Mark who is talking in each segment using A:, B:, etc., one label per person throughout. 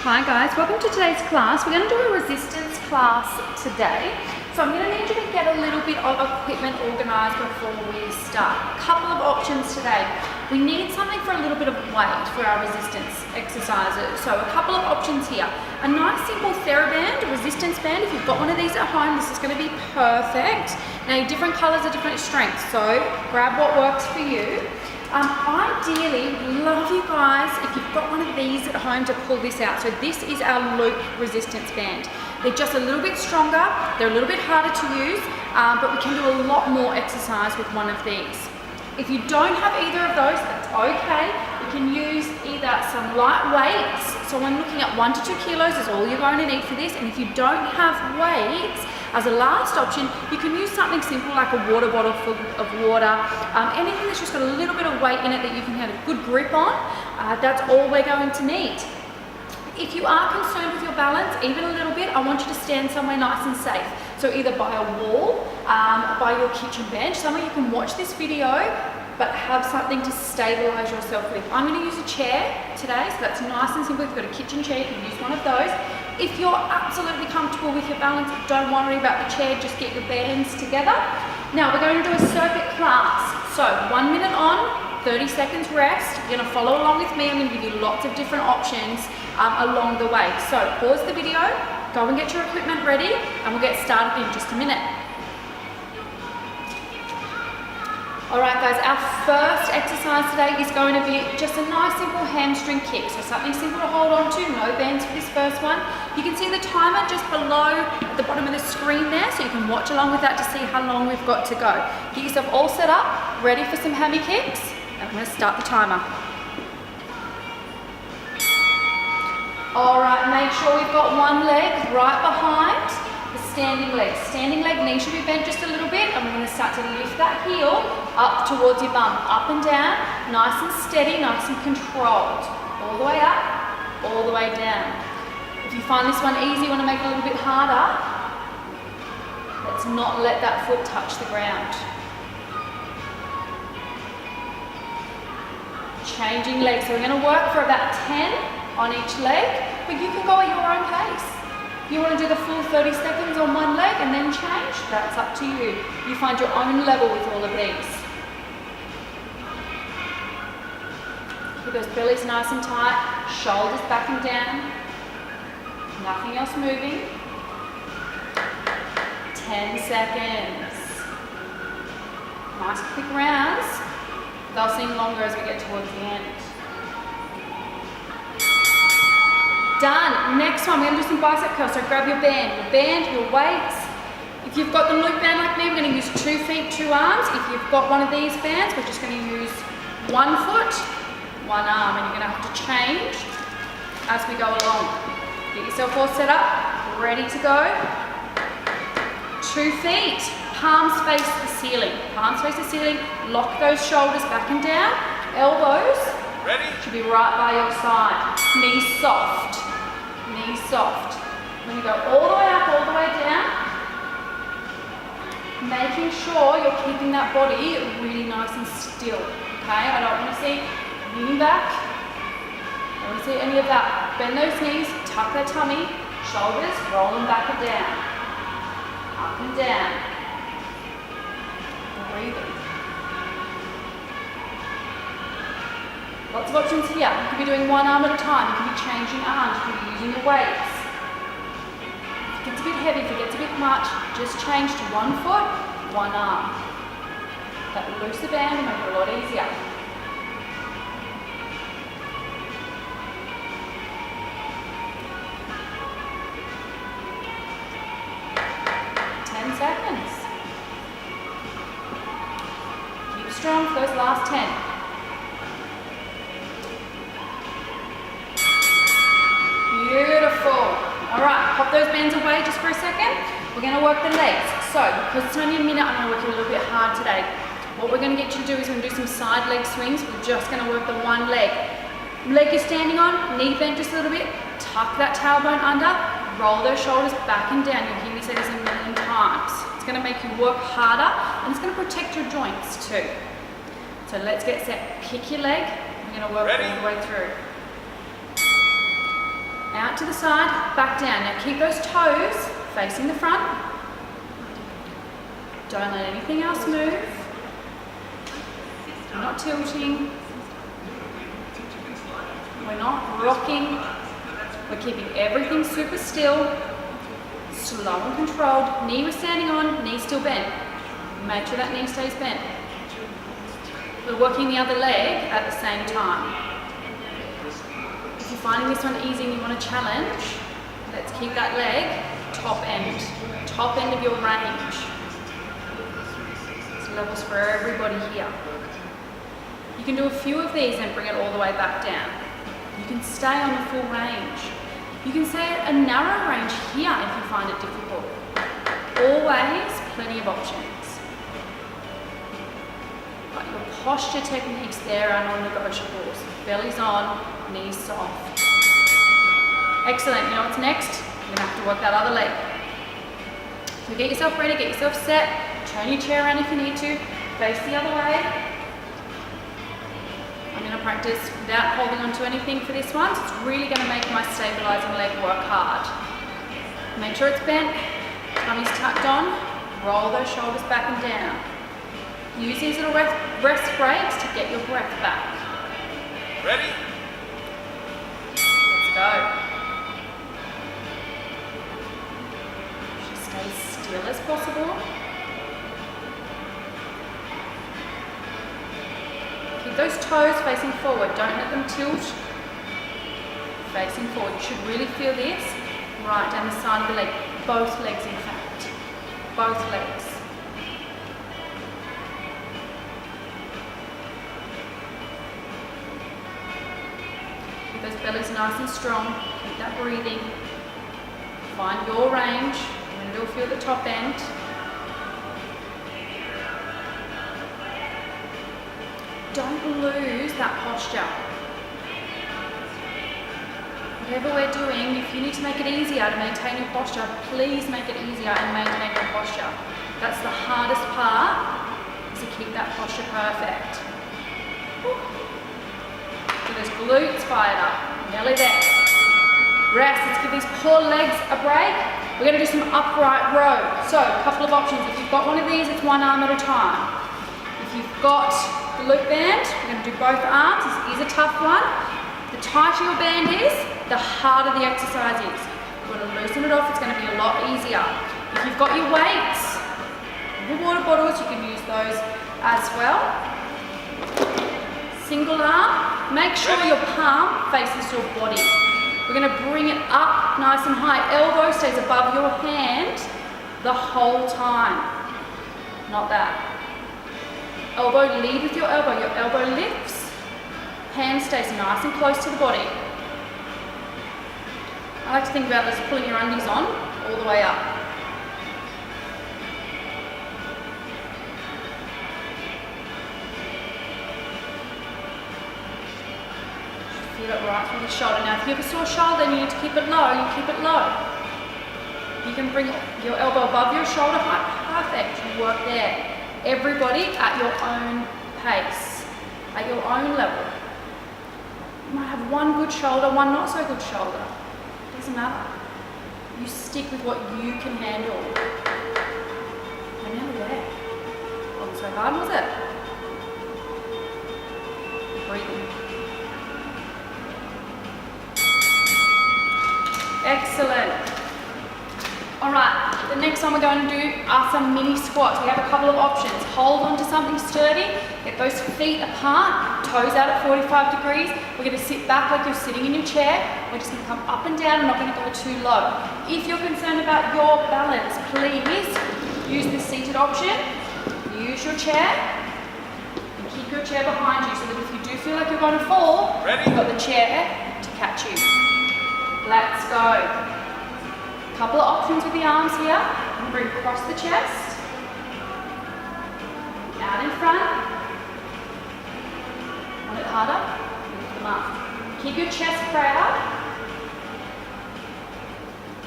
A: Hi guys, welcome to today's class. We're going to do a resistance class today. So I'm going to need you to get a little bit of equipment organised before we start. A couple of options today. We need something for a little bit of weight for our resistance exercises. So a couple of options here. A nice simple TheraBand, a resistance band. If you've got one of these at home, this is going to be perfect. Now different colours are different strengths, so grab what works for you. Ideally, we love you guys if you've got one of these at home to pull this out. So this is our loop resistance band. They're just a little bit stronger, they're a little bit harder to use, but we can do a lot more exercise with one of these. If you don't have either of those, that's okay. You can use either some light weights. So I'm looking at 1 to 2 kilos is all you're going to need for this. And if you don't have weights, as a last option, you can use something simple like a water bottle full of water. Anything that's just got a little bit of weight in it that you can have a good grip on, that's all we're going to need. If you are concerned with your balance, even a little bit, I want you to stand somewhere nice and safe. So either by a wall, by your kitchen bench, somewhere you can watch this video, but have something to stabilize yourself with. I'm going to use a chair today, so that's nice and simple. If you've got a kitchen chair, you can use one of those. If you're absolutely comfortable with your balance, don't worry about the chair, just get your bands together. Now we're going to do a circuit class. So 1 minute on, 30 seconds rest. You're going to follow along with me. I'm going to give you lots of different options along the way. So pause the video, go and get your equipment ready, and we'll get started in just a minute. Alright guys, our first exercise today is going to be just a nice simple hamstring kick. So something simple to hold on to, no bands for this first one. You can see the timer just below at the bottom of the screen there, so you can watch along with that to see how long we've got to go. Get yourself all set up, ready for some hammy kicks, and I'm going to start the timer. Alright, make sure we've got one leg right behind the standing leg. Standing leg knee should be bent just a little bit, and we're going to start to lift that heel up towards your bum, up and down, nice and steady, nice and controlled. All the way up, all the way down. If you find this one easy, you want to make it a little bit harder, let's not let that foot touch the ground. Changing legs, so we're going to work for about 10 on each leg, but you can go at your own pace. If you want to do the full 30 seconds on one leg and then change, that's up to you. You find your own level with all of these. Keep those bellies nice and tight, shoulders back and down, nothing else moving. 10 seconds. Nice quick rounds. They'll seem longer as we get towards the end. Done. Next one, we're going to do some bicep curls. So grab your band, your weights. If you've got the loop band like me, we're going to use 2 feet, 2 arms. If you've got one of these bands, we're just going to use 1 foot, 1 arm, and you're going to have to change as we go along. Get yourself all set up, ready to go. 2 feet, palms face the ceiling. Palms face the ceiling, lock those shoulders back and down. Elbows should be right by your side. Knees soft. Knees soft. When you go all the way up, all the way down, making sure you're keeping that body really nice and still. Okay, I don't want to see leaning back. I don't want to see any of that. Bend those knees, tuck that tummy, shoulders, roll them back and down. Up and down. Breathing. Lots of options here. You could be doing one arm at a time. You could be changing arms. You could be using your weights. If it gets a bit heavy, if it gets a bit much, just change to 1 foot, 1 arm. That will loose the band and make it a lot easier. Seconds. Keep strong for those last 10. Beautiful. Alright, pop those bands away just for a second. We're going to work the legs. So, because it's only a minute, I'm going to work you a little bit hard today. What we're going to get you to do is we're going to do some side leg swings. We're just going to work the one leg. Leg you're standing on, knee bent just a little bit. Tuck that tailbone under. Roll those shoulders back and down. You'll hear me say this a million times. It's going to make you work harder, and it's going to protect your joints too. So let's get set. Kick your leg. We're going to work all the way through. Out to the side, back down. Now keep those toes facing the front. Don't let anything else move. We're not tilting. We're not rocking. We're keeping everything super still, slow and controlled. Knee we're standing on, knee still bent. Make sure that knee stays bent. We're working the other leg at the same time. If you're finding this one easy and you want to challenge, let's keep that leg top end of your range. There's levels for everybody here. You can do a few of these and bring it all the way back down. You can stay on the full range. You can stay at a narrow range here if you find it difficult. Always plenty of options. But your posture techniques there are non-negotiables. Belly's on, knees soft. Excellent. You know what's next? You're going to have to work that other leg. So get yourself ready, get yourself set. Turn your chair around if you need to. Face the other way. I'm going to practice without holding on to anything for this one. So it's really going to make my stabilizing leg work hard. Make sure it's bent. Tummy's tucked on. Roll those shoulders back and down. Use these little rest breaks to get your breath back.
B: Ready?
A: Let's go. Just stay still as possible. Keep those toes facing forward. Don't let them tilt. Facing forward. You should really feel this right down the side of the leg. Both legs, in fact. Both legs. Those bellies nice and strong. Keep that breathing. Find your range. You're going to do a few at the top end. Don't lose that posture. Whatever we're doing, if you need to make it easier to maintain your posture, please make it easier and maintain your posture. That's the hardest part, is to keep that posture perfect. Get those glutes fired up, nearly there. Rest, let's give these poor legs a break. We're going to do some upright row. So, a couple of options. If you've got one of these, it's one arm at a time. If you've got the loop band, we're going to do both arms. This is a tough one. The tighter your band is, the harder the exercise is. We're going to loosen it off, it's going to be a lot easier. If you've got your weights, your water bottles, you can use those as well. Single arm, make sure your palm faces your body. We're going to bring it up nice and high. Elbow stays above your hand the whole time. Not that. Elbow, lead with your elbow lifts. Hand stays nice and close to the body. I like to think about this pulling your undies on all the way up. Feel it right through the shoulder. Now if you have a sore shoulder and you need to keep it low, you keep it low. You can bring your elbow above your shoulder height. Perfect, you work there. Everybody at your own pace, at your own level. You might have one good shoulder, one not so good shoulder. Doesn't matter. You stick with what you can handle. We're nearly there. Wasn't so hard, was it? Breathing. Excellent. Alright, the next one we're going to do are some mini squats. We have a couple of options. Hold on to something sturdy, get those feet apart, toes out at 45 degrees. We're going to sit back like you're sitting in your chair. We're just going to come up and down, we're not going to go too low. If you're concerned about your balance, please use the seated option. Use your chair and keep your chair behind you so that if you do feel like you're going to fall, you've got the chair to catch you. Let's go. Couple of options with the arms here. I'm going to bring across the chest, out in front. Want it harder? Lift them up. Keep your chest proud,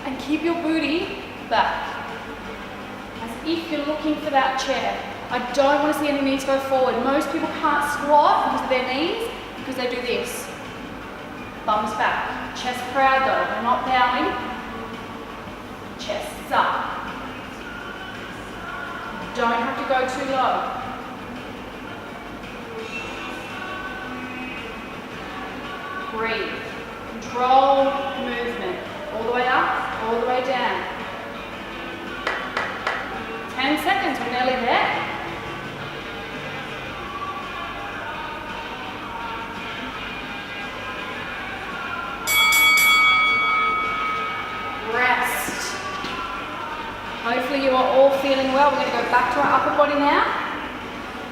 A: and keep your booty back, as if you're looking for that chair. I don't want to see any knees go forward. Most people can't squat because of their knees, because they do this. Thumbs back. Chest proud though, we're not bowing. Chest's up. Don't have to go too low. Breathe. Control movement. All the way up, all the way down. 10 seconds, we're nearly there. Rest. Hopefully you are all feeling well. We're going to go back to our upper body now.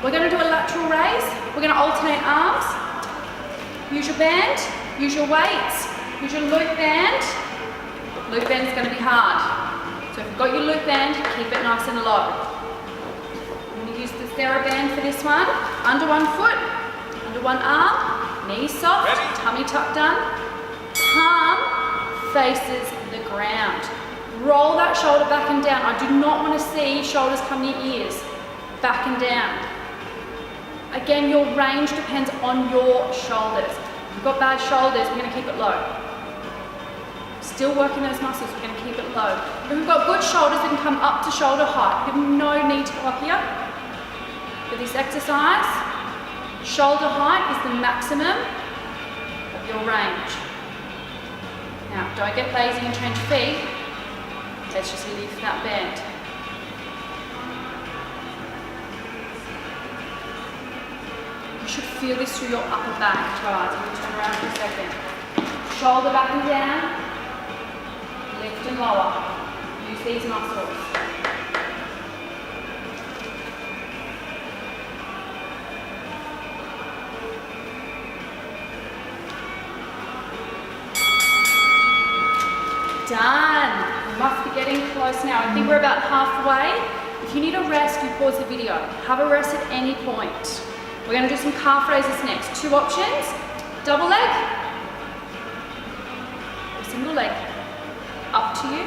A: We're going to do a lateral raise. We're going to alternate arms. Use your band, use your weights, use your loop band. Loop band is going to be hard. So if you've got your loop band, keep it nice and low. I'm going to use the TheraBand for this one. Under one foot, under one arm, knees soft, tummy tucked done. Palm faces the ground. Roll that shoulder back and down. I do not want to see shoulders come near ears. Back and down. Again, your range depends on your shoulders. If you've got bad shoulders, we're going to keep it low. Still working those muscles, we're going to keep it low. If we've got good shoulders, we can come up to shoulder height. You have no need to go up here. For this exercise, shoulder height is the maximum of your range. Now, don't get lazy and change feet. Let's just lift that band. You should feel this through your upper back, guys. I'm going to turn around for a second. Shoulder back and down. Lift and lower. Use these muscles. Done. We must be getting close now. I think we're about halfway. If you need a rest, you pause the video. Have a rest at any point. We're going to do some calf raises next. Two options. Double leg. Or single leg. Up to you.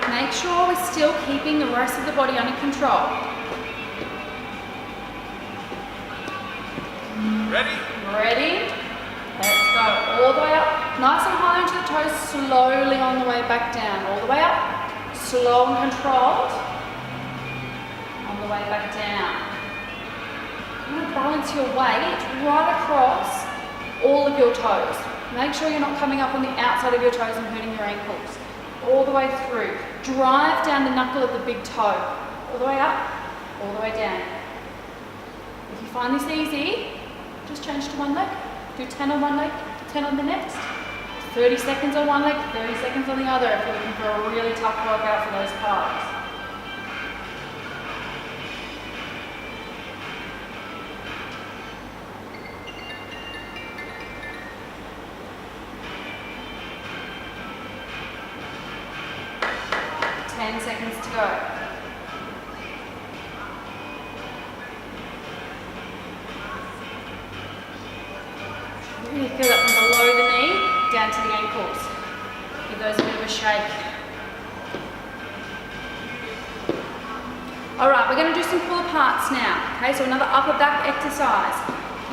A: Make sure we're still keeping the rest of the body under control.
B: Ready?
A: Ready? Let's go. All the way up. Nice and high into the toes, slowly on the way back down. All the way up. Slow and controlled. On the way back down. You want to balance your weight right across all of your toes. Make sure you're not coming up on the outside of your toes and hurting your ankles. All the way through. Drive down the knuckle of the big toe. All the way up, all the way down. If you find this easy, just change to one leg. Do 10 on one leg, 10 on the next. 30 seconds on one leg, 30 seconds on the other if you're looking for a really tough workout for those calves. Seconds to go. Really feel that from below the knee down to the ankles. Give those a bit of a shake. Alright, we're going to do some pull aparts now. Okay, so another upper back exercise.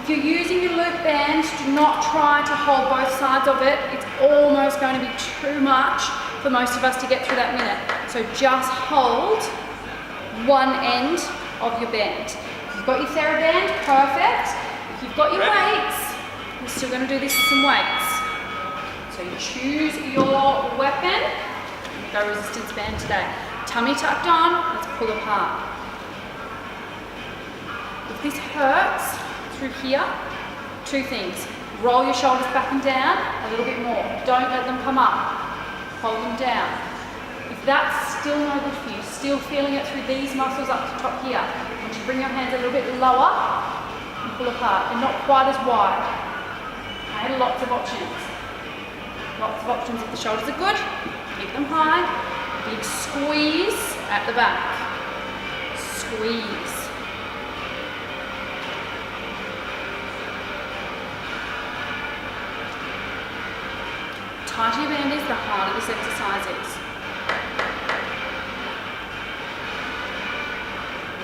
A: If you're using your loop band, do not try to hold both sides of it. It's almost going to be too much for most of us to get through that minute. So just hold one end of your band. If you've got your TheraBand, perfect. If you've got your weights, we're still going to do this with some weights. So you choose your weapon. Go resistance band today. Tummy tucked on, let's pull apart. If this hurts through here, two things. Roll your shoulders back and down a little bit more. Don't let them come up. Hold them down. If that's still no good for you, still feeling it through these muscles up the top here, I want you to bring your hands a little bit lower and pull apart. They're not quite as wide. Okay, lots of options. Lots of options. If the shoulders are good, keep them high. Big squeeze at the back. Squeeze. Tighter your band is, the harder this exercise is.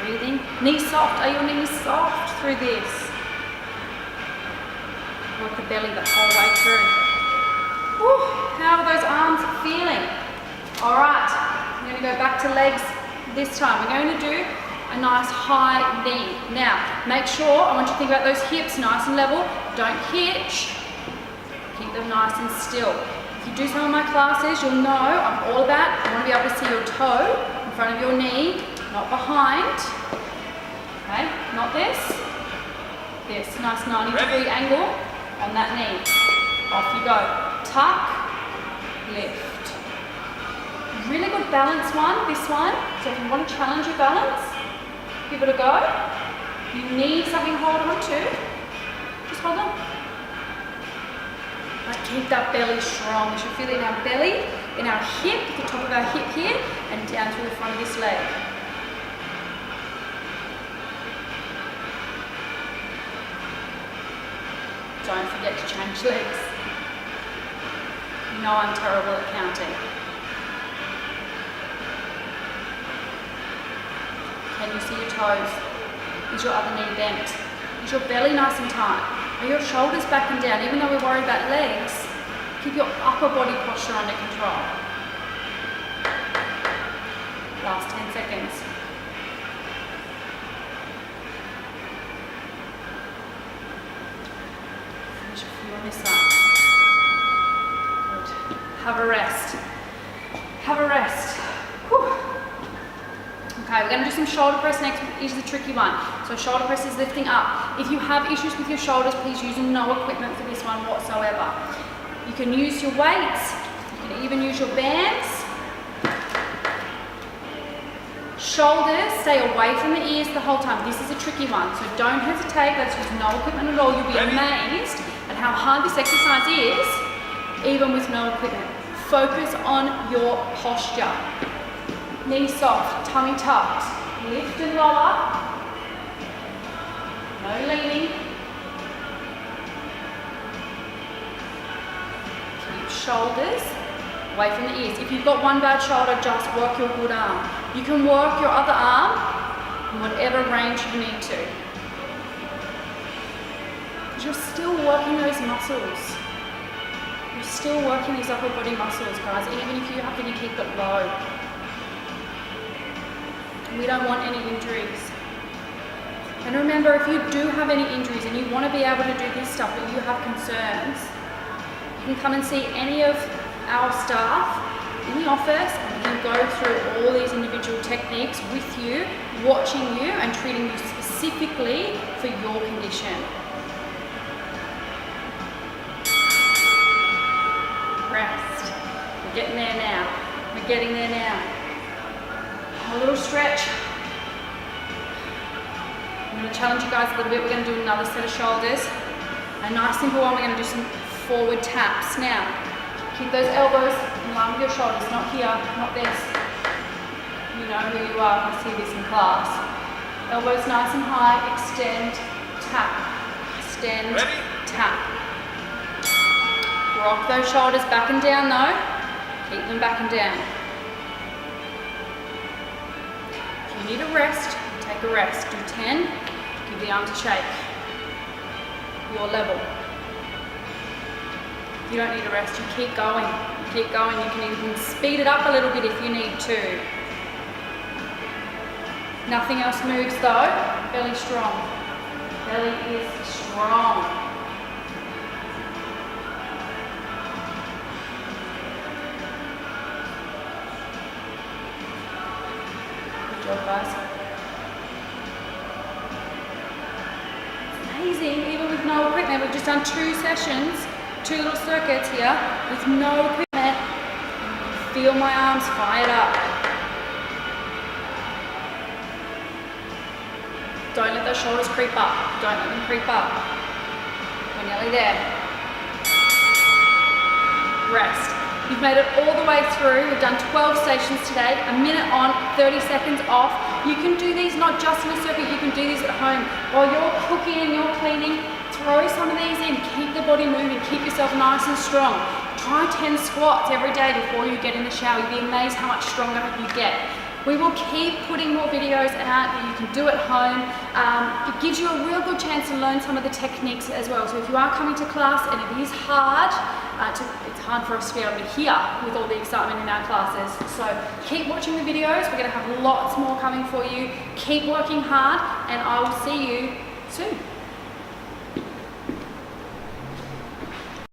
A: Breathing. Knees soft. Are your knees soft through this? Work the belly the whole way through. Whew, how are those arms feeling? All right, I'm going to go back to legs this time. We're going to do a nice high knee. Now, make sure, I want you to think about those hips nice and level. Don't hitch. Keep them nice and still. If you do some of my classes, you'll know I'm all about, I want to be able to see your toe in front of your knee, not behind. Okay, not this. This, nice 90-degree angle on that knee. Off you go. Tuck, lift. Really good balance one, this one. So if you want to challenge your balance, give it a go. You need something to hold on to. Just hold on. But keep that belly strong. We should feel it in our belly, in our hip, the top of our hip here, and down through the front of this leg. Don't forget to change legs. You know I'm terrible at counting. Can you see your toes? Is your other knee bent? Is your belly nice and tight? Are your shoulders back and down? Even though we're worried about legs, keep your upper body posture under control. Last 10 seconds. Finish a few on this side. Good. Have a rest. Have a rest. Whew. Okay, we're going to do some shoulder press next, which is the tricky one. So shoulder press is lifting up. If you have issues with your shoulders, please use no equipment for this one whatsoever. You can use your weights, you can even use your bands. Shoulders, stay away from the ears the whole time. This is a tricky one, so don't hesitate. Let's use no equipment at all. You'll be amazed at how hard this exercise is, even with no equipment. Focus on your posture. Knees soft, tummy tucked. Lift and lower. No leaning. Keep shoulders away from the ears. If you've got one bad shoulder, just work your good arm. You can work your other arm in whatever range you need to. Because you're still working those muscles. You're still working these upper body muscles, guys, even if you happen to keep it low. We don't want any injuries. And remember, if you do have any injuries and you want to be able to do this stuff, but you have concerns, you can come and see any of our staff in the office, and we can go through all these individual techniques with you, watching you and treating you specifically for your condition. Rest. We're getting there now. We're getting there now. A little stretch. I'm going to challenge you guys a little bit. We're going to do another set of shoulders. A nice simple one. We're going to do some forward taps. Now, keep those elbows in line with your shoulders. Not here, not this. You know who you are. I see this in class. Elbows nice and high. Extend, tap. Extend, tap. Rock those shoulders back and down though. Keep them back and down. If you need a rest, take a rest. Do 10, give the arm to shake. Your level. If you don't need a rest, you keep going. You keep going. You can even speed it up a little bit if you need to. Nothing else moves though. Belly strong. Belly is strong. Good job, guys. Amazing, even with no equipment. We've just done 2 sessions, 2 little circuits here with no equipment. Feel my arms fired up. Don't let those shoulders creep up. Don't let them creep up. We're nearly there. Rest. You've made it all the way through. We've done 12 stations today, a minute on, 30 seconds off. You can do these not just in a circuit, you can do these at home. While you're cooking and you're cleaning, throw some of these in. Keep the body moving, keep yourself nice and strong. Try 10 squats every day before you get in the shower. You'll be amazed how much stronger you get. We will keep putting more videos out that you can do at home. It gives you a real good chance to learn some of the techniques as well. So if you are coming to class and it is hard, it's hard for us to be able to hear with all the excitement in our classes. So keep watching the videos. We're going to have lots more coming for you. Keep working hard, and I will see you soon.